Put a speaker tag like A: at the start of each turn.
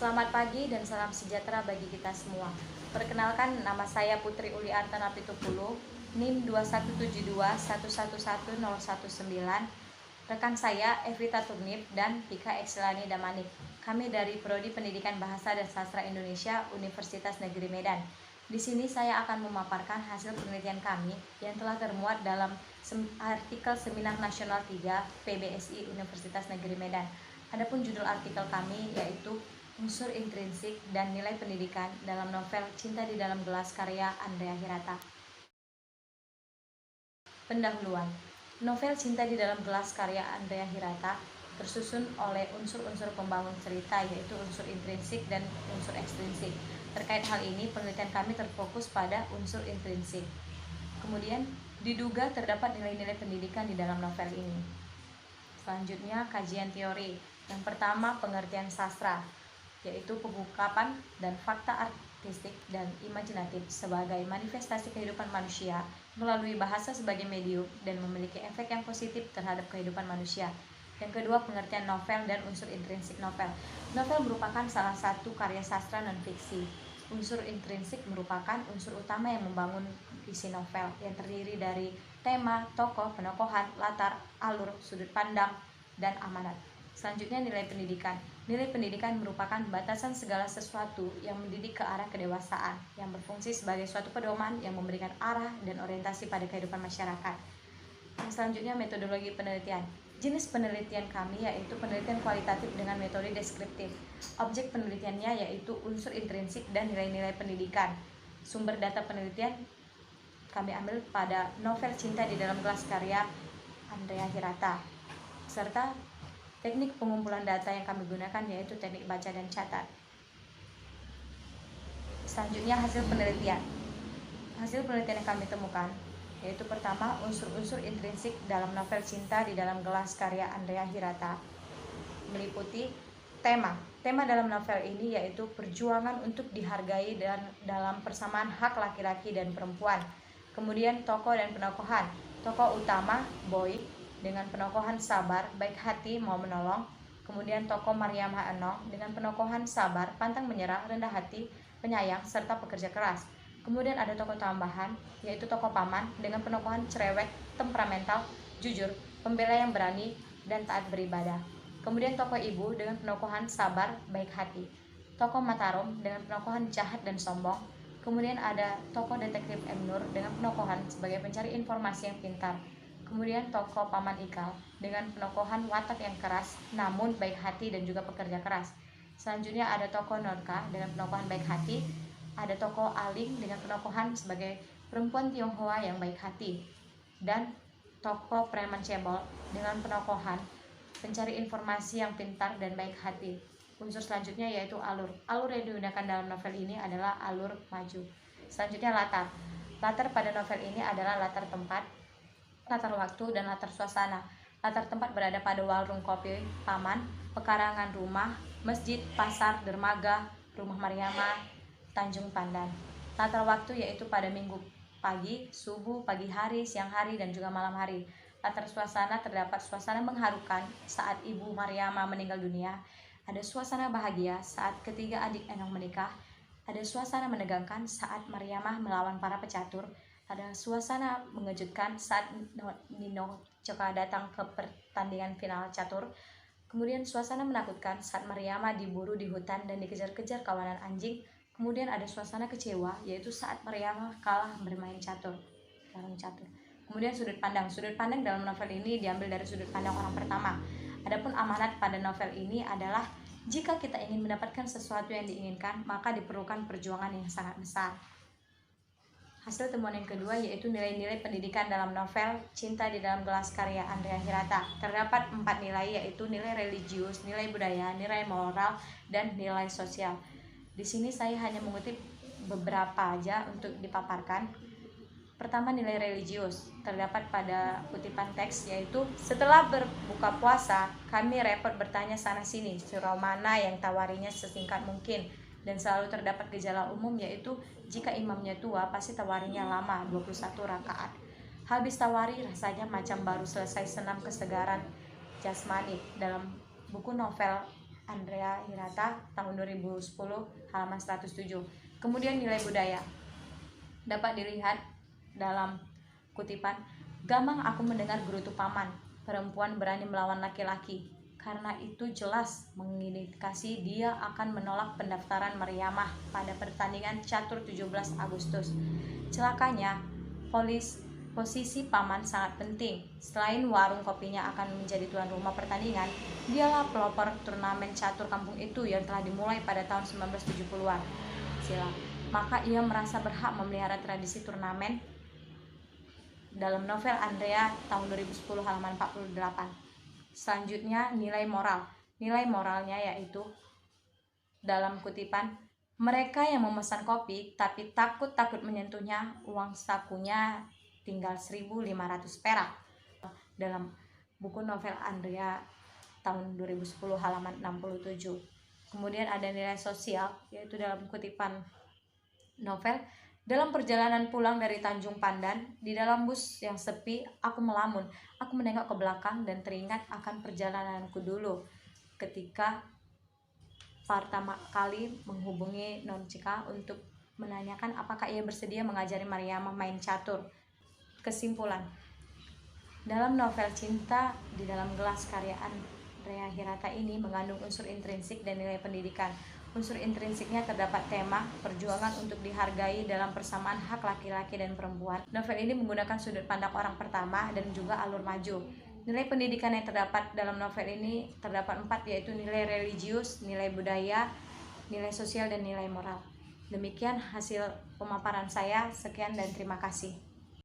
A: Selamat pagi dan salam sejahtera bagi kita semua. Perkenalkan, nama saya Putri Uli Artana Pitupulu, NIM 21721111019. Rekan saya Evita Turnip dan Pika Excelani Damanik. Kami dari Prodi Pendidikan Bahasa dan Sastra Indonesia Universitas Negeri Medan. Di sini saya akan memaparkan hasil penelitian kami yang telah termuat dalam artikel Seminar Nasional 3 PBSI Universitas Negeri Medan. Adapun judul artikel kami yaitu unsur intrinsik dan nilai pendidikan dalam novel Cinta di Dalam Gelas karya Andrea Hirata. Pendahuluan. Novel Cinta di Dalam Gelas karya Andrea Hirata tersusun oleh unsur-unsur pembangun cerita, yaitu unsur intrinsik dan unsur ekstrinsik. Terkait hal ini, penelitian kami terfokus pada unsur intrinsik. Kemudian, diduga terdapat nilai-nilai pendidikan di dalam novel ini. Selanjutnya, kajian teori. Yang pertama, pengertian sastra, yaitu pengungkapan dan fakta artistik dan imajinatif sebagai manifestasi kehidupan manusia melalui bahasa sebagai medium dan memiliki efek yang positif terhadap kehidupan manusia. Yang kedua, pengertian novel dan unsur intrinsik novel. Novel merupakan salah satu karya sastra non-fiksi. Unsur intrinsik merupakan unsur utama yang membangun isi novel, yang terdiri dari tema, tokoh, penokohan, latar, alur, sudut pandang, dan amanat. Selanjutnya, nilai pendidikan. Nilai pendidikan merupakan batasan segala sesuatu yang mendidik ke arah kedewasaan, yang berfungsi sebagai suatu pedoman yang memberikan arah dan orientasi pada kehidupan masyarakat. Yang selanjutnya, metodologi penelitian. Jenis penelitian kami yaitu penelitian kualitatif dengan metode deskriptif. Objek penelitiannya yaitu unsur intrinsik dan nilai-nilai pendidikan. Sumber data penelitian kami ambil pada novel Cinta di Dalam Gelas karya Andrea Hirata, serta teknik pengumpulan data yang kami gunakan yaitu teknik baca dan catat. Selanjutnya, hasil penelitian. Hasil penelitian yang kami temukan yaitu pertama, unsur-unsur intrinsik dalam novel Cinta di Dalam Gelas karya Andrea Hirata meliputi tema. Tema dalam novel ini yaitu perjuangan untuk dihargai dan dalam persamaan hak laki-laki dan perempuan. Kemudian tokoh dan penokohan. Tokoh utama Boy dengan penokohan sabar, baik hati, mau menolong. Kemudian tokoh Mariamah Enong dengan penokohan sabar, pantang menyerah, rendah hati, penyayang, serta pekerja keras. Kemudian ada tokoh tambahan, yaitu tokoh paman dengan penokohan cerewet, temperamental, jujur, pembela yang berani, dan taat beribadah. Kemudian tokoh ibu dengan penokohan sabar, baik hati. Tokoh Mataram dengan penokohan jahat dan sombong. Kemudian ada tokoh detektif M. Nur dengan penokohan sebagai pencari informasi yang pintar. Kemudian tokoh Paman Ikal dengan penokohan watak yang keras, namun baik hati dan juga pekerja keras. Selanjutnya ada tokoh Norka dengan penokohan baik hati. Ada tokoh Aling dengan penokohan sebagai perempuan Tionghoa yang baik hati. Dan tokoh Preman Cebol dengan penokohan pencari informasi yang pintar dan baik hati. Unsur selanjutnya yaitu alur. Alur yang digunakan dalam novel ini adalah alur maju. Selanjutnya latar. Latar pada novel ini adalah latar tempat, latar waktu, dan latar suasana. Latar tempat berada pada warung kopi paman, pekarangan rumah, masjid, pasar, dermaga, rumah Mariamah, Tanjung Pandan. Latar waktu yaitu pada minggu pagi, subuh, pagi hari, siang hari, dan juga malam hari. Latar suasana terdapat suasana mengharukan saat ibu Mariamah meninggal dunia. Ada suasana bahagia saat ketiga adik Enong menikah. Ada suasana menegangkan saat Mariamah melawan para pecatur. Ada suasana mengejutkan saat Nino Coka datang ke pertandingan final catur. Kemudian suasana menakutkan saat Mariamah diburu di hutan dan dikejar-kejar kawanan anjing. Kemudian ada suasana kecewa, yaitu saat Mariamah kalah bermain catur. Kemudian sudut pandang. Sudut pandang dalam novel ini diambil dari sudut pandang orang pertama. Adapun amanat pada novel ini adalah jika kita ingin mendapatkan sesuatu yang diinginkan, maka diperlukan perjuangan yang sangat besar. Hasil temuan yang kedua yaitu nilai-nilai pendidikan dalam novel Cinta di Dalam Gelas karya Andrea Hirata. Terdapat 4 nilai, yaitu nilai religius, nilai budaya, nilai moral, dan nilai sosial. Di sini saya hanya mengutip beberapa aja untuk dipaparkan. Pertama, nilai religius. Terdapat pada kutipan teks yaitu setelah berbuka puasa, kami repot bertanya sana-sini surau mana yang tawarinya sesingkat mungkin. Dan selalu terdapat gejala umum yaitu jika imamnya tua pasti tawarinya lama, 21 rakaat. Habis tawari rasanya macam baru selesai senam kesegaran jasmani. Dalam buku novel Andrea Hirata tahun 2010 halaman 107. Kemudian nilai budaya dapat dilihat dalam kutipan, "Gamang aku mendengar gerutu paman, perempuan berani melawan laki-laki. Karena itu jelas mengindikasi dia akan menolak pendaftaran Mariamah pada pertandingan catur 17 Agustus. Celakanya, posisi paman sangat penting. Selain warung kopinya akan menjadi tuan rumah pertandingan, dialah pelopor turnamen catur kampung itu yang telah dimulai pada tahun 1970-an silam. Maka ia merasa berhak memelihara tradisi turnamen." Dalam novel Andrea tahun 2010 halaman 48. Selanjutnya nilai moral. Nilai moralnya yaitu dalam kutipan, "Mereka yang memesan kopi tapi takut menyentuhnya, uang sakunya tinggal 1.500 perak." Dalam buku novel Andrea tahun 2010 halaman 67. Kemudian ada nilai sosial, yaitu dalam kutipan novel, "Dalam perjalanan pulang dari Tanjung Pandan, di dalam bus yang sepi, aku melamun. Aku menengok ke belakang dan teringat akan perjalananku dulu ketika pertama kali menghubungi Non Cika untuk menanyakan apakah ia bersedia mengajari Mariamah main catur." Kesimpulan, dalam novel Cinta di Dalam Gelas karya Andrea Hirata ini mengandung unsur intrinsik dan nilai pendidikan. Unsur intrinsiknya terdapat tema perjuangan untuk dihargai dalam persamaan hak laki-laki dan perempuan. Novel ini menggunakan sudut pandang orang pertama dan juga alur maju. Nilai pendidikan yang terdapat dalam novel ini terdapat 4, yaitu nilai religius, nilai budaya, nilai sosial, dan nilai moral. Demikian hasil pemaparan saya. Sekian dan terima kasih.